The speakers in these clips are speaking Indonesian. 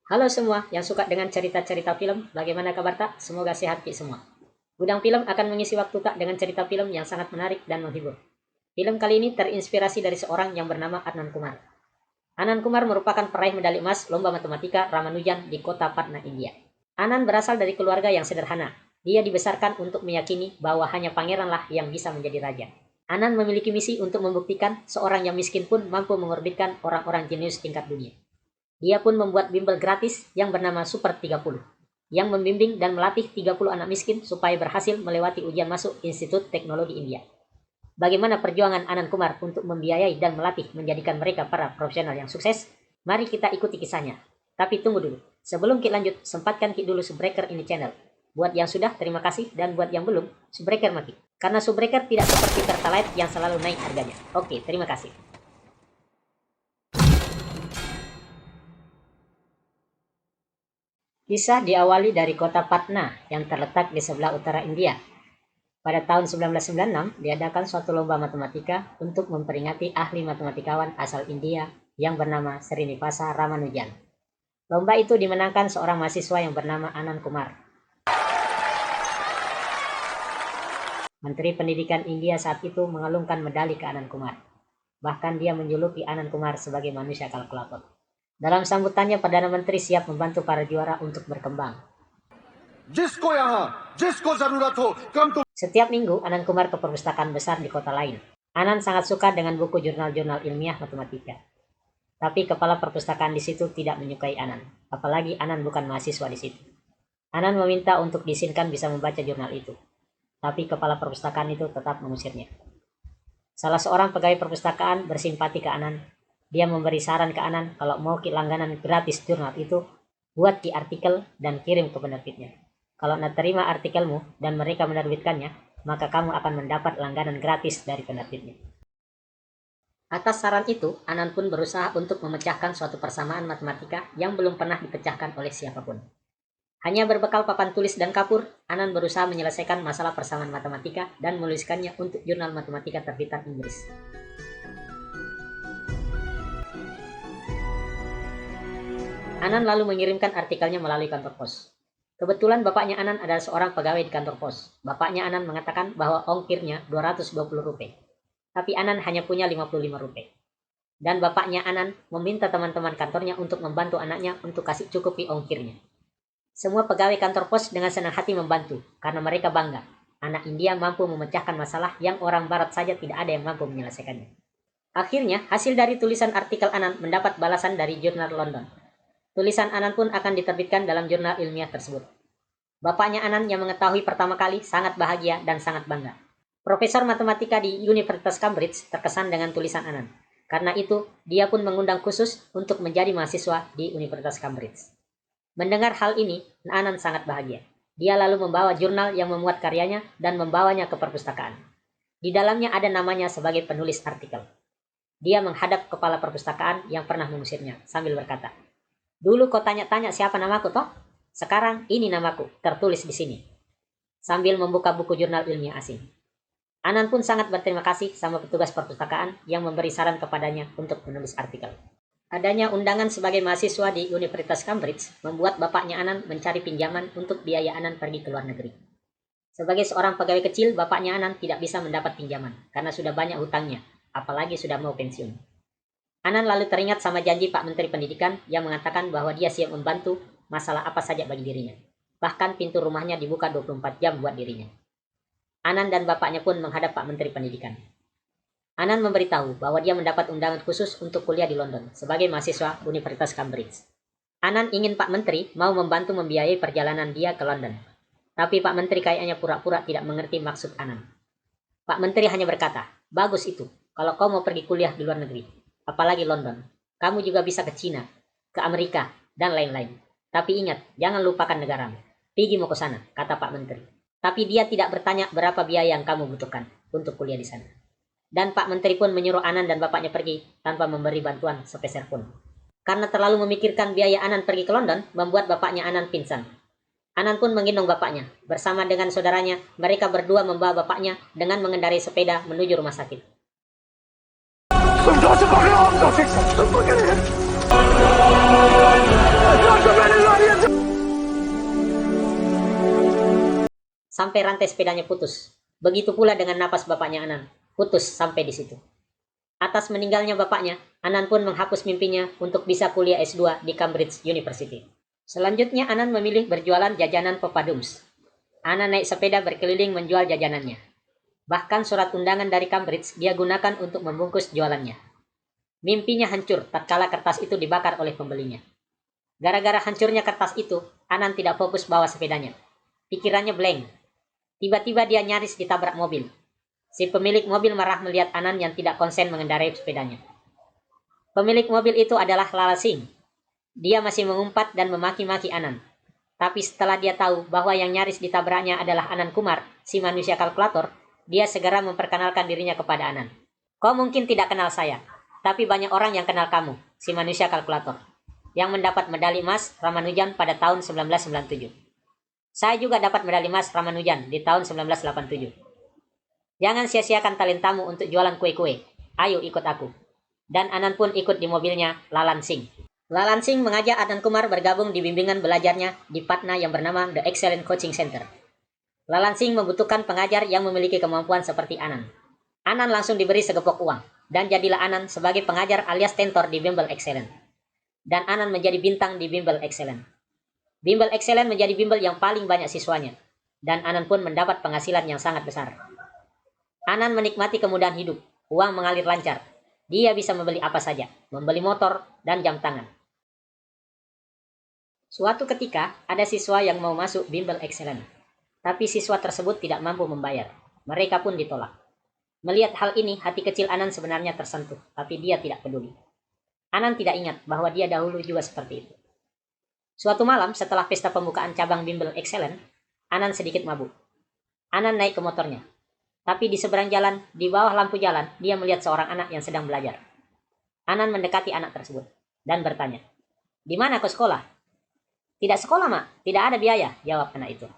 Halo semua yang suka dengan cerita-cerita film, bagaimana kabar tak? Semoga sehat semua. Gudang Film akan mengisi waktu tak dengan cerita film yang sangat menarik dan menghibur. Film kali ini terinspirasi dari seorang yang bernama Anand Kumar. Anand Kumar merupakan peraih medali emas lomba matematika Ramanujan di kota Patna, India. Anand berasal dari keluarga yang sederhana. Dia dibesarkan untuk meyakini bahwa hanya pangeranlah yang bisa menjadi raja. Anand memiliki misi untuk membuktikan seorang yang miskin pun mampu mengorbitkan orang-orang jenius tingkat dunia. Dia pun membuat bimbel gratis yang bernama Super 30, yang membimbing dan melatih 30 anak miskin supaya berhasil melewati ujian masuk Institut Teknologi India. Bagaimana perjuangan Anand Kumar untuk membiayai dan melatih menjadikan mereka para profesional yang sukses? Mari kita ikuti kisahnya. Tapi tunggu dulu, sebelum kita lanjut, sempatkan dulu subbreaker ini channel. Buat yang sudah, terima kasih, dan buat yang belum, subbreaker mati. Karena subbreaker tidak seperti Pertalite yang selalu naik harganya. Oke, terima kasih. Kisah diawali dari kota Patna yang terletak di sebelah utara India. Pada tahun 1996, diadakan suatu lomba matematika untuk memperingati ahli matematikawan asal India yang bernama Srinivasa Ramanujan. Lomba itu dimenangkan seorang mahasiswa yang bernama Anand Kumar. Menteri Pendidikan India saat itu mengalungkan medali ke Anand Kumar. Bahkan dia menjuluki Anand Kumar sebagai manusia kalkulator. Dalam sambutannya, Perdana Menteri siap membantu para juara untuk berkembang. Setiap minggu, Anand Kumar ke perpustakaan besar di kota lain. Anand sangat suka dengan buku jurnal-jurnal ilmiah matematika. Tapi kepala perpustakaan di situ tidak menyukai Anand. Apalagi Anand bukan mahasiswa di situ. Anand meminta untuk diizinkan bisa membaca jurnal itu. Tapi kepala perpustakaan itu tetap mengusirnya. Salah seorang pegawai perpustakaan bersimpati ke Anand. Dia memberi saran ke Anand kalau mau langganan gratis jurnal itu, buat di artikel dan kirim ke penerbitnya. Kalau Anda terima artikelmu dan mereka menerbitkannya, maka kamu akan mendapat langganan gratis dari penerbitnya. Atas saran itu, Anand pun berusaha untuk memecahkan suatu persamaan matematika yang belum pernah dipecahkan oleh siapapun. Hanya berbekal papan tulis dan kapur, Anand berusaha menyelesaikan masalah persamaan matematika dan menuliskannya untuk jurnal matematika terbitan Inggris. Anand lalu mengirimkan artikelnya melalui kantor pos. Kebetulan bapaknya Anand adalah seorang pegawai di kantor pos. Bapaknya Anand mengatakan bahwa ongkirnya 220 rupiah. Tapi Anand hanya punya 55 rupiah. Dan bapaknya Anand meminta teman-teman kantornya untuk membantu anaknya untuk kasih cukupi ongkirnya. Semua pegawai kantor pos dengan senang hati membantu karena mereka bangga. Anak India mampu memecahkan masalah yang orang barat saja tidak ada yang mampu menyelesaikannya. Akhirnya, hasil dari tulisan artikel Anand mendapat balasan dari jurnal London. Tulisan Anand pun akan diterbitkan dalam jurnal ilmiah tersebut. Bapaknya Anand yang mengetahui pertama kali sangat bahagia dan sangat bangga. Profesor matematika di Universitas Cambridge terkesan dengan tulisan Anand. Karena itu, dia pun mengundang khusus untuk menjadi mahasiswa di Universitas Cambridge. Mendengar hal ini, Anand sangat bahagia. Dia lalu membawa jurnal yang memuat karyanya dan membawanya ke perpustakaan. Di dalamnya ada namanya sebagai penulis artikel. Dia menghadap kepala perpustakaan yang pernah mengusirnya sambil berkata, "Dulu kau tanya-tanya siapa namaku toh? Sekarang ini namaku, tertulis di sini." Sambil membuka buku jurnal ilmiah asing. Anand pun sangat berterima kasih sama petugas perpustakaan yang memberi saran kepadanya untuk menulis artikel. Adanya undangan sebagai mahasiswa di Universitas Cambridge membuat bapaknya Anand mencari pinjaman untuk biaya Anand pergi ke luar negeri. Sebagai seorang pegawai kecil, bapaknya Anand tidak bisa mendapat pinjaman karena sudah banyak hutangnya, apalagi sudah mau pensiun. Anand lalu teringat sama janji Pak Menteri Pendidikan yang mengatakan bahwa dia siap membantu masalah apa saja bagi dirinya. Bahkan pintu rumahnya dibuka 24 jam buat dirinya. Anand dan bapaknya pun menghadap Pak Menteri Pendidikan. Anand memberitahu bahwa dia mendapat undangan khusus untuk kuliah di London sebagai mahasiswa Universitas Cambridge. Anand ingin Pak Menteri mau membantu membiayai perjalanan dia ke London. Tapi Pak Menteri kayaknya pura-pura tidak mengerti maksud Anand. Pak Menteri hanya berkata, "Bagus itu, kalau kau mau pergi kuliah di luar negeri. Apalagi London. Kamu juga bisa ke Cina, ke Amerika, dan lain-lain. Tapi ingat, jangan lupakan negaramu. Pergi mau ke sana," kata Pak Menteri. Tapi dia tidak bertanya berapa biaya yang kamu butuhkan untuk kuliah di sana. Dan Pak Menteri pun menyuruh Anand dan bapaknya pergi tanpa memberi bantuan sepeser pun. Karena terlalu memikirkan biaya Anand pergi ke London, membuat bapaknya Anand pingsan. Anand pun menggendong bapaknya. Bersama dengan saudaranya, mereka berdua membawa bapaknya dengan mengendarai sepeda menuju rumah sakit. Sebagai orang sampai rantai sepedanya putus. Begitu pula dengan napas bapaknya Anan, putus sampai di situ. Atas meninggalnya bapaknya, Anan pun menghapus mimpinya untuk bisa kuliah S2 di Cambridge University. Selanjutnya Anan memilih berjualan jajanan Papadums. Anan naik sepeda berkeliling menjual jajanannya. Bahkan surat undangan dari Cambridge dia gunakan untuk membungkus jualannya. Mimpinya hancur tatkala kertas itu dibakar oleh pembelinya. Gara-gara hancurnya kertas itu, Anan tidak fokus bawa sepedanya. Pikirannya blank. Tiba-tiba dia nyaris ditabrak mobil. Si pemilik mobil marah melihat Anan yang tidak konsen mengendarai sepedanya. Pemilik mobil itu adalah Lala Singh. Dia masih mengumpat dan memaki-maki Anan. Tapi setelah dia tahu bahwa yang nyaris ditabraknya adalah Anand Kumar, si manusia kalkulator, dia segera memperkenalkan dirinya kepada Anan. Kau mungkin tidak kenal saya, tapi banyak orang yang kenal kamu, si manusia kalkulator, yang mendapat medali emas Ramanujan pada tahun 1997. Saya juga dapat medali emas Ramanujan di tahun 1987. Jangan sia-siakan talentamu untuk jualan kue-kue. Ayo ikut aku. Dan Anan pun ikut di mobilnya Lalan Singh. Lalan Singh mengajak Anand Kumar bergabung di bimbingan belajarnya di Patna yang bernama The Excellent Coaching Center. Lalan Singh membutuhkan pengajar yang memiliki kemampuan seperti Anand. Anand langsung diberi segepok uang, dan jadilah Anand sebagai pengajar alias tentor di Bimbel Excellent. Dan Anand menjadi bintang di Bimbel Excellent. Bimbel Excellent menjadi bimbel yang paling banyak siswanya, dan Anand pun mendapat penghasilan yang sangat besar. Anand menikmati kemudahan hidup, uang mengalir lancar. Dia bisa membeli apa saja, membeli motor dan jam tangan. Suatu ketika, ada siswa yang mau masuk bimbel Excellent. Tapi siswa tersebut tidak mampu membayar. Mereka pun ditolak. Melihat hal ini, hati kecil Anand sebenarnya tersentuh, tapi dia tidak peduli. Anand tidak ingat bahwa dia dahulu juga seperti itu. Suatu malam, setelah pesta pembukaan cabang bimbel Excellent, Anand sedikit mabuk. Anand naik ke motornya. Tapi di seberang jalan, di bawah lampu jalan, dia melihat seorang anak yang sedang belajar. Anand mendekati anak tersebut dan bertanya, "Di mana kau sekolah?" "Tidak sekolah, Mak. Tidak ada biaya," jawab anak itu.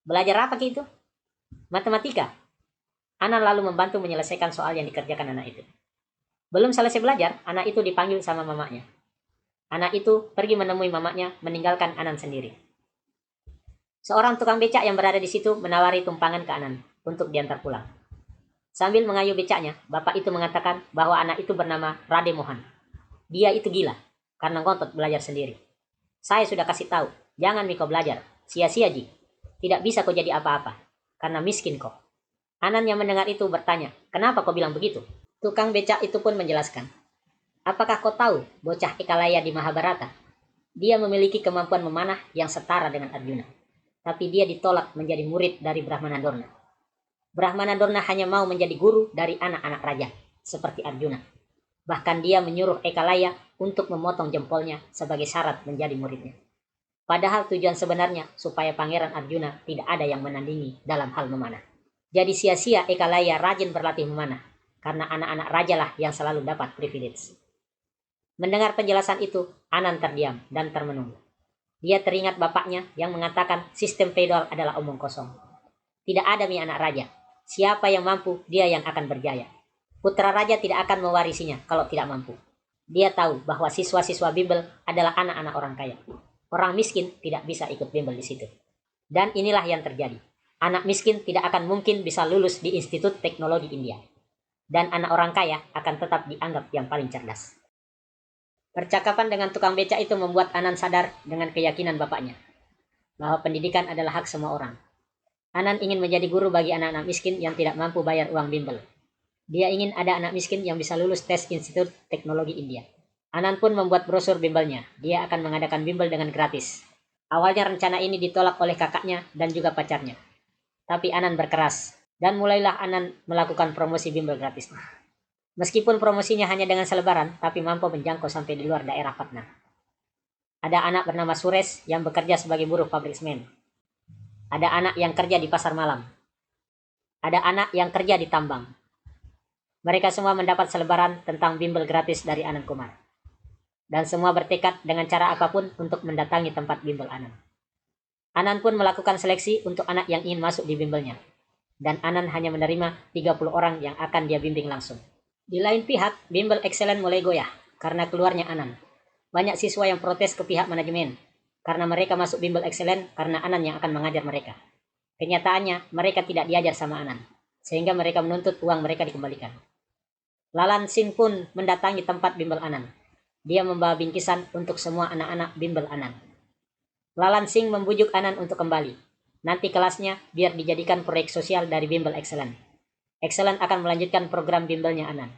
"Belajar apa itu?" "Matematika." Anand lalu membantu menyelesaikan soal yang dikerjakan anak itu. Belum selesai belajar, anak itu dipanggil sama mamanya. Anak itu pergi menemui mamanya, meninggalkan Anand sendiri. Seorang tukang becak yang berada di situ menawari tumpangan ke Anand untuk diantar pulang. Sambil mengayuh becaknya, bapak itu mengatakan bahwa anak itu bernama Rade Mohan. Dia itu gila, karena ngotot belajar sendiri. "Saya sudah kasih tahu, jangan Miko belajar. Sia-sia Ji. Tidak bisa kau jadi apa-apa, karena miskin kau." Anand yang mendengar itu bertanya, "Kenapa kau bilang begitu?" Tukang becak itu pun menjelaskan, "Apakah kau tahu bocah Ekalaya di Mahabharata? Dia memiliki kemampuan memanah yang setara dengan Arjuna. Tapi dia ditolak menjadi murid dari Brahmana Dorna. Brahmana Dorna hanya mau menjadi guru dari anak-anak raja, seperti Arjuna. Bahkan dia menyuruh Ekalaya untuk memotong jempolnya sebagai syarat menjadi muridnya. Padahal tujuan sebenarnya supaya Pangeran Arjuna tidak ada yang menandingi dalam hal memanah. Jadi sia-sia Ekalaya rajin berlatih memanah, karena anak-anak raja lah yang selalu dapat privilege." Mendengar penjelasan itu, Anand terdiam dan termenung. Dia teringat bapaknya yang mengatakan sistem feodal adalah omong kosong. Tidak ada anak raja. Siapa yang mampu, dia yang akan berjaya. Putra raja tidak akan mewarisinya kalau tidak mampu. Dia tahu bahwa siswa-siswa bimbel adalah anak-anak orang kaya. Orang miskin tidak bisa ikut bimbel di situ. Dan inilah yang terjadi. Anak miskin tidak akan mungkin bisa lulus di Institut Teknologi India. Dan anak orang kaya akan tetap dianggap yang paling cerdas. Percakapan dengan tukang becak itu membuat Anand sadar dengan keyakinan bapaknya, bahwa pendidikan adalah hak semua orang. Anand ingin menjadi guru bagi anak-anak miskin yang tidak mampu bayar uang bimbel. Dia ingin ada anak miskin yang bisa lulus tes Institut Teknologi India. Anand pun membuat brosur bimbelnya. Dia akan mengadakan bimbel dengan gratis. Awalnya rencana ini ditolak oleh kakaknya dan juga pacarnya. Tapi Anand berkeras, dan mulailah Anand melakukan promosi bimbel gratis. Meskipun promosinya hanya dengan selebaran, tapi mampu menjangkau sampai di luar daerah Patna. Ada anak bernama Suresh yang bekerja sebagai buruh pabrik semen. Ada anak yang kerja di pasar malam. Ada anak yang kerja di tambang. Mereka semua mendapat selebaran tentang bimbel gratis dari Anand Kumar. Dan semua bertekad dengan cara apapun untuk mendatangi tempat bimbel Anand. Anand pun melakukan seleksi untuk anak yang ingin masuk di bimbelnya. Dan Anand hanya menerima 30 orang yang akan dia bimbing langsung. Di lain pihak, bimbel Excellent mulai goyah karena keluarnya Anand. Banyak siswa yang protes ke pihak manajemen karena mereka masuk bimbel Excellent karena Anand yang akan mengajar mereka. Kenyataannya, mereka tidak diajar sama Anan, sehingga mereka menuntut uang mereka dikembalikan. Lalan Sing pun mendatangi tempat bimbel Anan. Dia membawa bingkisan untuk semua anak-anak bimbel Anan. Lalan Sing membujuk Anan untuk kembali. Nanti kelasnya biar dijadikan proyek sosial dari bimbel Excellent. Excellent akan melanjutkan program bimbelnya Anan.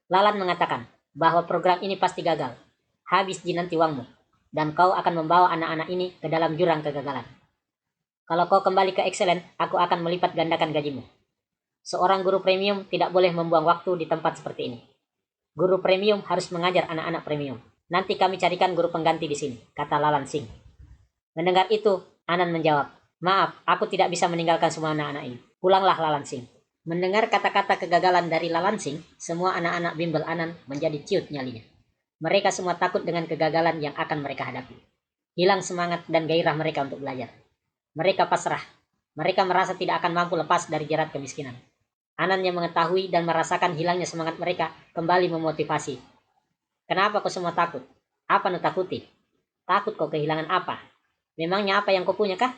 Lalan mengatakan bahwa program ini pasti gagal. Habis nanti uangmu. Dan kau akan membawa anak-anak ini ke dalam jurang kegagalan. Kalau kau kembali ke Excellent, aku akan melipat gandakan gajimu. Seorang guru premium tidak boleh membuang waktu di tempat seperti ini. Guru premium harus mengajar anak-anak premium. Nanti kami carikan guru pengganti di sini, kata Lalan Sing. Mendengar itu, Anan menjawab, maaf, aku tidak bisa meninggalkan semua anak-anak ini. Pulanglah Lalan Sing. Mendengar kata-kata kegagalan dari Lalan Sing, semua anak-anak bimbel Anan menjadi ciut nyalinya. Mereka semua takut dengan kegagalan yang akan mereka hadapi. Hilang semangat dan gairah mereka untuk belajar. Mereka pasrah. Mereka merasa tidak akan mampu lepas dari jerat kemiskinan. Anan yang mengetahui dan merasakan hilangnya semangat mereka kembali memotivasi. Kenapa kau semua takut? Apa nu takuti? Takut kau kehilangan apa? Memangnya apa yang kau punya kah?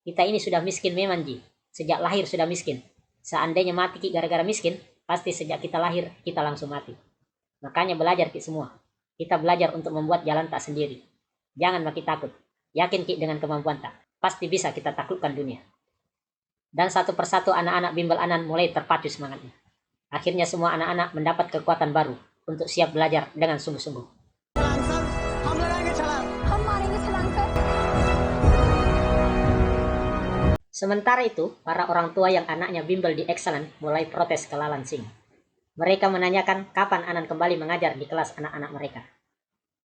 Kita ini sudah miskin memang, Ji. Sejak lahir sudah miskin. Seandainya mati gara-gara miskin, pasti sejak kita lahir kita langsung mati. Makanya belajar Ki semua. Kita belajar untuk membuat jalan tak sendiri. Jangan makin takut. Yakin Ki dengan kemampuan tak. Pasti bisa kita taklukkan dunia. Dan satu persatu anak-anak bimbel Anan mulai terpacu semangatnya. Akhirnya semua anak-anak mendapat kekuatan baru untuk siap belajar dengan sungguh-sungguh. Sementara itu, para orang tua yang anaknya bimbel di Excellent mulai protes ke Lalan Sing. Mereka menanyakan kapan Anan kembali mengajar di kelas anak-anak mereka.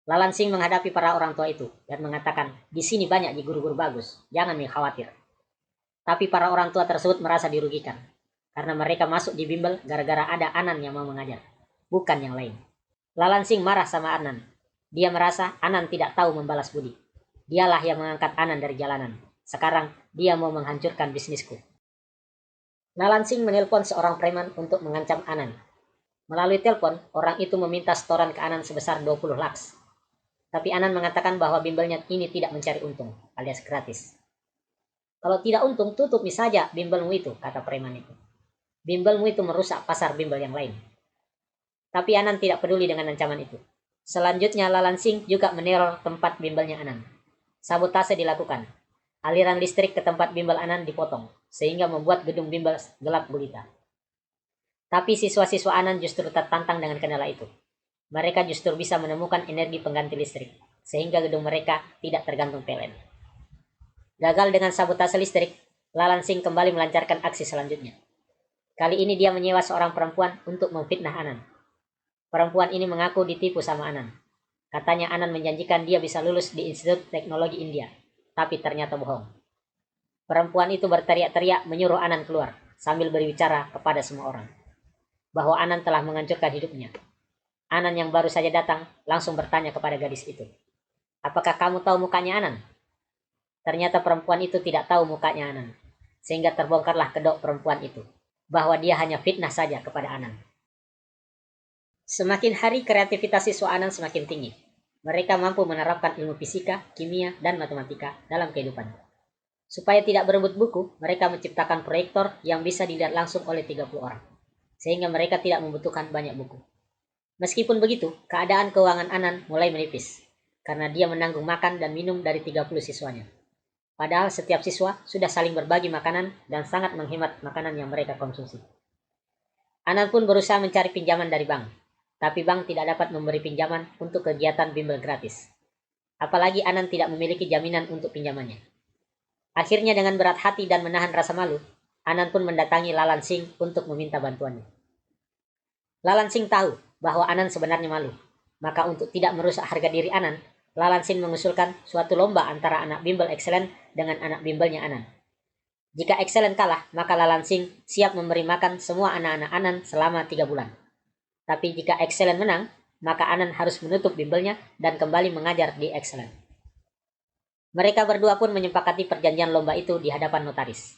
Lalan Sing menghadapi para orang tua itu dan mengatakan, di sini banyak guru-guru bagus, jangan khawatir. Tapi para orang tua tersebut merasa dirugikan, karena mereka masuk di bimbel gara-gara ada Anan yang mau mengajar, bukan yang lain. Lalan Sing marah sama Anan. Dia merasa Anan tidak tahu membalas budi. Dialah yang mengangkat Anan dari jalanan. Sekarang dia mau menghancurkan bisnisku. Lalan Sing menelpon seorang preman untuk mengancam Anan. Melalui telepon, orang itu meminta setoran ke Anan sebesar 20 lakhs. Tapi Anan mengatakan bahwa bimbelnya ini tidak mencari untung, alias gratis. Kalau tidak untung, tutup saja bimbelmu itu, kata preman itu. Bimbelmu itu merusak pasar bimbel yang lain. Tapi Anan tidak peduli dengan ancaman itu. Selanjutnya Lalan Sing juga meneror tempat bimbelnya Anan. Sabotase dilakukan. Aliran listrik ke tempat bimbel Anan dipotong, sehingga membuat gedung bimbel gelap gulita. Tapi siswa-siswa Anan justru tertantang dengan kendala itu. Mereka justru bisa menemukan energi pengganti listrik, sehingga gedung mereka tidak tergantung PLN. Gagal dengan sabotase listrik, Lalan Sing kembali melancarkan aksi selanjutnya. Kali ini dia menyewa seorang perempuan untuk memfitnah Anan. Perempuan ini mengaku ditipu sama Anan. Katanya Anan menjanjikan dia bisa lulus di Institut Teknologi India, tapi ternyata bohong. Perempuan itu berteriak-teriak menyuruh Anan keluar, sambil berbicara kepada semua orang, bahwa Anan telah menghancurkan hidupnya. Anan yang baru saja datang langsung bertanya kepada gadis itu, apakah kamu tahu mukanya Anan? Ternyata perempuan itu tidak tahu mukanya Anan, sehingga terbongkarlah kedok perempuan itu, bahwa dia hanya fitnah saja kepada Anan. Semakin hari kreativitas siswa Anan semakin tinggi. Mereka mampu menerapkan ilmu fisika, kimia, dan matematika dalam kehidupan. Supaya tidak berebut buku, mereka menciptakan proyektor yang bisa dilihat langsung oleh 30 orang, sehingga mereka tidak membutuhkan banyak buku. Meskipun begitu, keadaan keuangan Anan mulai menipis, karena dia menanggung makan dan minum dari 30 siswanya. Padahal setiap siswa sudah saling berbagi makanan dan sangat menghemat makanan yang mereka konsumsi. Anan pun berusaha mencari pinjaman dari bank, tapi bank tidak dapat memberi pinjaman untuk kegiatan bimbel gratis. Apalagi Anan tidak memiliki jaminan untuk pinjamannya. Akhirnya dengan berat hati dan menahan rasa malu, Anan pun mendatangi Lalan Sing untuk meminta bantuannya. Lalan Sing tahu bahwa Anan sebenarnya malu, maka untuk tidak merusak harga diri Anan, Lalan Sing mengusulkan suatu lomba antara anak bimbel Excellent dengan anak bimbelnya Anan. Jika Excellent kalah, maka Lalan Sing siap memberi makan semua anak-anak Anan selama 3 bulan. Tapi jika Excellent menang, maka Anan harus menutup bimbelnya dan kembali mengajar di Excellent. Mereka berdua pun menyepakati perjanjian lomba itu di hadapan notaris.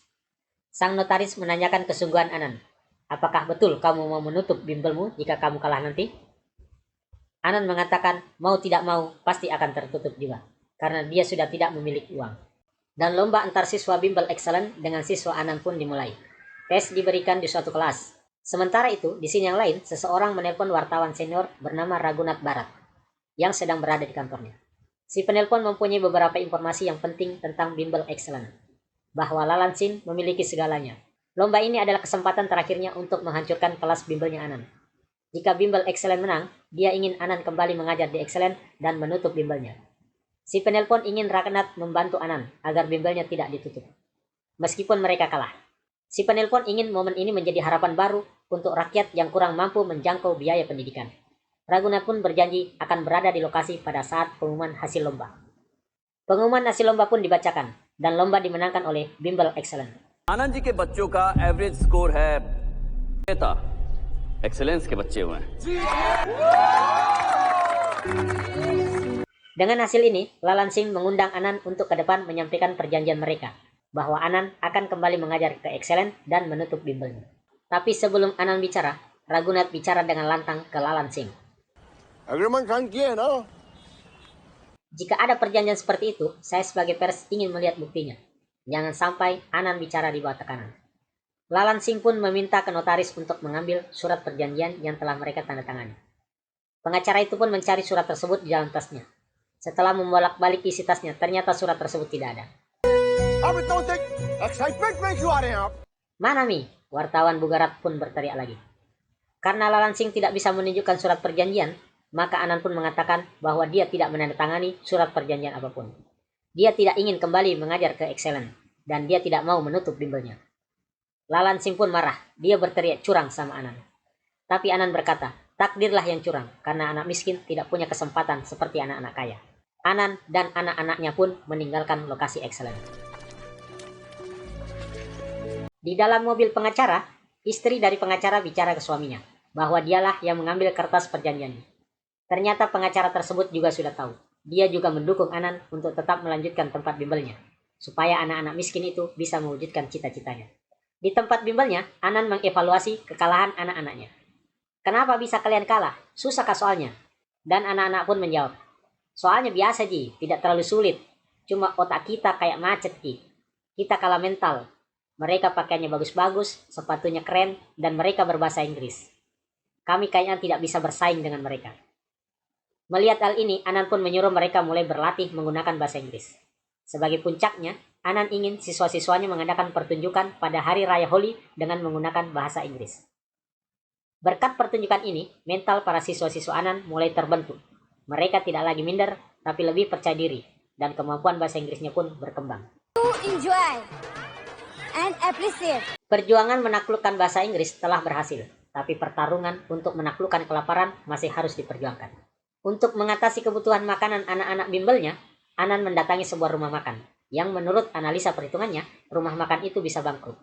Sang notaris menanyakan kesungguhan Anan. Apakah betul kamu mau menutup bimbelmu jika kamu kalah nanti? Anan mengatakan mau tidak mau pasti akan tertutup juga, karena dia sudah tidak memiliki uang. Dan lomba antar siswa bimbel excellent dengan siswa Anan pun dimulai. Tes diberikan di suatu kelas. Sementara itu, di sini yang lain, seseorang menelpon wartawan senior bernama Ragunat Barat yang sedang berada di kantornya. Si penelpon mempunyai beberapa informasi yang penting tentang bimbel excellent, bahwa Lalansin memiliki segalanya. Lomba ini adalah kesempatan terakhirnya untuk menghancurkan kelas bimbelnya Anan. Jika bimbel excellent menang, dia ingin Anan kembali mengajar di excellent dan menutup bimbelnya. Si penelpon ingin Ragunat membantu Anan agar bimbelnya tidak ditutup, meskipun mereka kalah. Si penelpon ingin momen ini menjadi harapan baru untuk rakyat yang kurang mampu menjangkau biaya pendidikan. Ragunat pun berjanji akan berada di lokasi pada saat pengumuman hasil lomba. Pengumuman hasil lomba pun dibacakan, dan lomba dimenangkan oleh bimbel excellent. Anand जी के बच्चों का average score है एक्सेलेंस के बच्चे हुए हैं। Dengan hasil ini, Lalansin mengundang Anan untuk ke depan menyampaikan perjanjian mereka, bahwa Anan akan kembali mengajar ke excellent dan menutup bimbelnya. Tapi sebelum Anan bicara, Ragunat bicara dengan lantang ke Lalansin. Agreement kan kian, no? Jika ada perjanjian seperti itu, saya sebagai pers ingin melihat buktinya. Jangan sampai Anan bicara di bawah tekanan. Lalansin pun meminta ke notaris untuk mengambil surat perjanjian yang telah mereka tanda tangani. Pengacara itu pun mencari surat tersebut di dalam tasnya. Setelah membolak-balik isi tasnya, ternyata surat tersebut tidak ada. Mana Mi? Wartawan Bugarat pun berteriak lagi. Karena Lalansin tidak bisa menunjukkan surat perjanjian, maka Anan pun mengatakan bahwa dia tidak menandatangani surat perjanjian apapun. Dia tidak ingin kembali mengajar ke excellent, dan dia tidak mau menutup bimbelnya. Lalansin pun marah, dia berteriak curang sama Anan. Tapi Anan berkata, takdirlah yang curang, karena anak miskin tidak punya kesempatan seperti anak-anak kaya. Anan dan anak-anaknya pun meninggalkan lokasi excellent. Di dalam mobil pengacara, istri dari pengacara bicara ke suaminya, bahwa dialah yang mengambil kertas perjanjiannya. Ternyata pengacara tersebut juga sudah tahu. Dia juga mendukung Anan untuk tetap melanjutkan tempat bimbelnya, supaya anak-anak miskin itu bisa mewujudkan cita-citanya. Di tempat bimbelnya, Anan mengevaluasi kekalahan anak-anaknya. Kenapa bisa kalian kalah? Susahkah soalnya? Dan anak-anak pun menjawab, soalnya biasa Ji, tidak terlalu sulit. Cuma otak kita kayak macet Ji. Kita kalah mental. Mereka pakaiannya bagus-bagus, sepatunya keren, dan mereka berbahasa Inggris. Kami kayaknya tidak bisa bersaing dengan mereka. Melihat hal ini, Anan pun menyuruh mereka mulai berlatih menggunakan bahasa Inggris. Sebagai puncaknya, Anan ingin siswa-siswanya mengadakan pertunjukan pada Hari Raya Holi dengan menggunakan bahasa Inggris. Berkat pertunjukan ini, mental para siswa-siswa Anan mulai terbentuk. Mereka tidak lagi minder, tapi lebih percaya diri, dan kemampuan bahasa Inggrisnya pun berkembang. Enjoy and appreciate. Perjuangan menaklukkan bahasa Inggris telah berhasil, tapi pertarungan untuk menaklukkan kelaparan masih harus diperjuangkan. Untuk mengatasi kebutuhan makanan anak-anak bimbelnya, Anan mendatangi sebuah rumah makan, yang menurut analisa perhitungannya, rumah makan itu bisa bangkrut.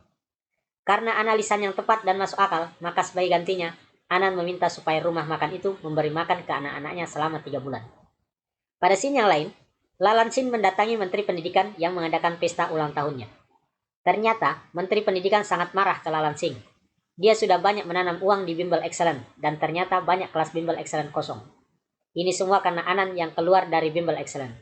Karena analisan yang tepat dan masuk akal, maka sebagai gantinya, Anan meminta supaya rumah makan itu memberi makan ke anak-anaknya selama 3 bulan. Pada scene yang lain, Lalansin mendatangi Menteri Pendidikan yang mengadakan pesta ulang tahunnya. Ternyata, Menteri Pendidikan sangat marah ke Lalansin. Dia sudah banyak menanam uang di bimbel excellent, dan ternyata banyak kelas bimbel excellent kosong. Ini semua karena Anan yang keluar dari bimbel excellent.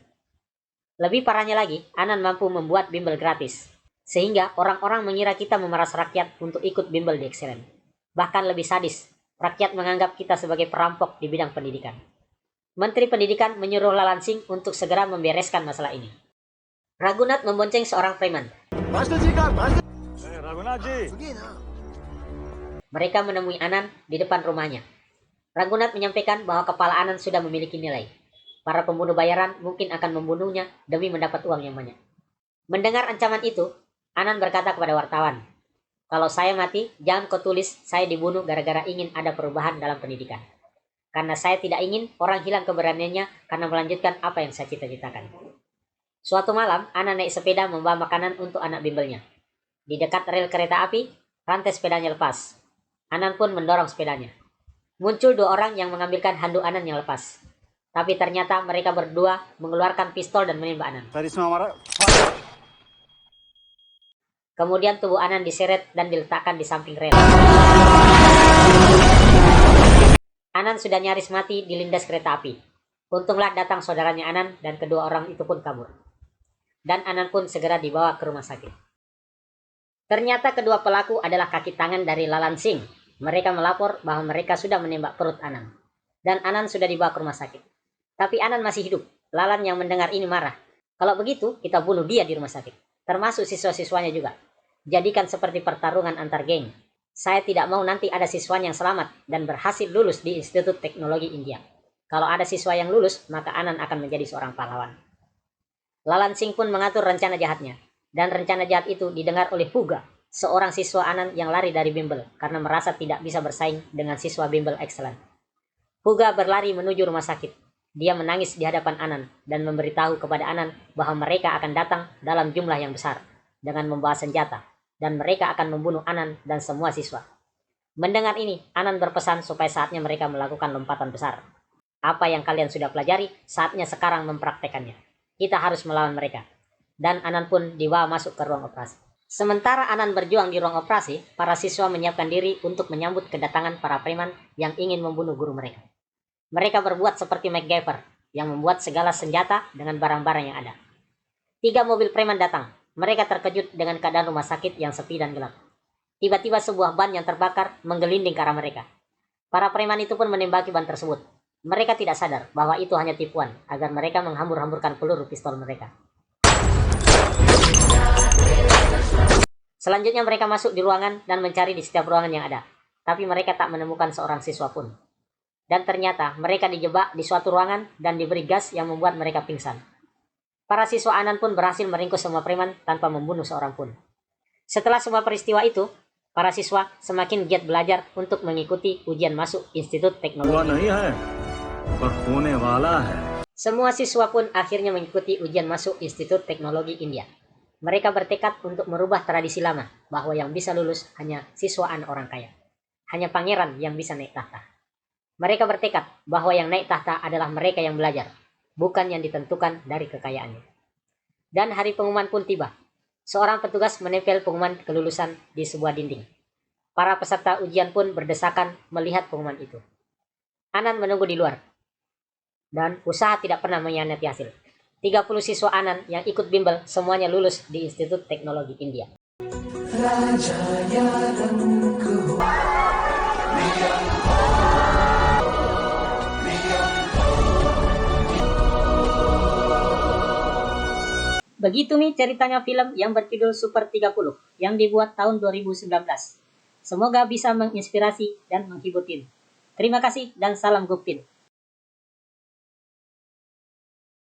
Lebih parahnya lagi, Anan mampu membuat bimbel gratis, sehingga orang-orang mengira kita memeras rakyat untuk ikut bimbel di excellent. Bahkan lebih sadis, rakyat menganggap kita sebagai perampok di bidang pendidikan. Menteri Pendidikan menyuruh Lalansin untuk segera membereskan masalah ini. Ragunat membonceng seorang preman. Mereka menemui Anan di depan rumahnya. Ragunat menyampaikan bahwa kepala Anan sudah memiliki nilai. Para pembunuh bayaran mungkin akan membunuhnya demi mendapat uang yang banyak. Mendengar ancaman itu, Anan berkata kepada wartawan, kalau saya mati, jangan kau tulis saya dibunuh gara-gara ingin ada perubahan dalam pendidikan. Karena saya tidak ingin orang hilang keberaniannya karena melanjutkan apa yang saya cita-citakan. Suatu malam, Anan naik sepeda membawa makanan untuk anak bimbelnya. Di dekat rel kereta api, rantai sepedanya lepas. Anan pun mendorong sepedanya. Muncul 2 orang yang mengambilkan handuk Anan yang lepas. Tapi ternyata mereka berdua mengeluarkan pistol dan menembak Anan. Kemudian tubuh Anan diseret dan diletakkan di samping rel. Anan sudah nyaris mati dilindas kereta api. Untunglah datang saudaranya Anan dan kedua orang itu pun kabur. dan Anan pun segera dibawa ke rumah sakit. Ternyata kedua pelaku adalah kaki tangan dari Lalan Singh. Mereka melapor bahwa mereka sudah menembak perut Anan, dan Anan sudah dibawa ke rumah sakit. Tapi Anan masih hidup. Lalan yang mendengar ini marah. Kalau begitu, kita bunuh dia di rumah sakit, termasuk siswa-siswanya juga. Jadikan seperti pertarungan antar geng. Saya tidak mau nanti ada siswanya yang selamat dan berhasil lulus di Institut Teknologi India. Kalau ada siswa yang lulus, maka Anan akan menjadi seorang pahlawan. Lalan Singh pun mengatur rencana jahatnya, dan rencana jahat itu didengar oleh Puga, seorang siswa Anan yang lari dari bimbel karena merasa tidak bisa bersaing dengan siswa bimbel excellent. Puga berlari menuju rumah sakit. Dia menangis di hadapan Anan dan memberitahu kepada Anan bahwa mereka akan datang dalam jumlah yang besar dengan membawa senjata, dan mereka akan membunuh Anan dan semua siswa. Mendengar ini, Anan berpesan supaya saatnya mereka melakukan lompatan besar. Apa yang kalian sudah pelajari, saatnya sekarang mempraktekannya. Kita harus melawan mereka. Dan Anan pun dibawa masuk ke ruang operasi. Sementara Anan berjuang di ruang operasi, para siswa menyiapkan diri untuk menyambut kedatangan para preman yang ingin membunuh guru mereka. Mereka berbuat seperti MacGyver, yang membuat segala senjata dengan barang-barang yang ada. 3 mobil preman datang. Mereka terkejut dengan keadaan rumah sakit yang sepi dan gelap. Tiba-tiba sebuah ban yang terbakar menggelinding ke arah mereka. Para preman itu pun menembaki ban tersebut. Mereka tidak sadar bahwa itu hanya tipuan, agar mereka menghambur-hamburkan peluru pistol mereka. Selanjutnya mereka masuk di ruangan dan mencari di setiap ruangan yang ada. Tapi mereka tak menemukan seorang siswa pun. Dan ternyata mereka dijebak di suatu ruangan dan diberi gas yang membuat mereka pingsan. Para siswa Anan pun berhasil meringkus semua preman tanpa membunuh seorang pun. Setelah semua peristiwa itu, para siswa semakin giat belajar untuk mengikuti ujian masuk Institut Teknologi. Semua siswa pun akhirnya mengikuti ujian masuk Institut Teknologi India. Mereka bertekad untuk merubah tradisi lama, bahwa yang bisa lulus hanya siswaan orang kaya. Hanya pangeran yang bisa naik tahta. Mereka bertekad bahwa yang naik tahta adalah mereka yang belajar, bukan yang ditentukan dari kekayaannya. Dan hari pengumuman pun tiba. Seorang petugas menempel pengumuman kelulusan di sebuah dinding. Para peserta ujian pun berdesakan melihat pengumuman itu. Anan menunggu di luar. Dan usaha tidak pernah mengkhianati hasil. 30 siswa Anan yang ikut bimbel semuanya lulus di Institut Teknologi India. Begitu nih ceritanya film yang berjudul Super 30 yang dibuat tahun 2019. Semoga bisa menginspirasi dan menghibur. Terima kasih dan salam Gupin.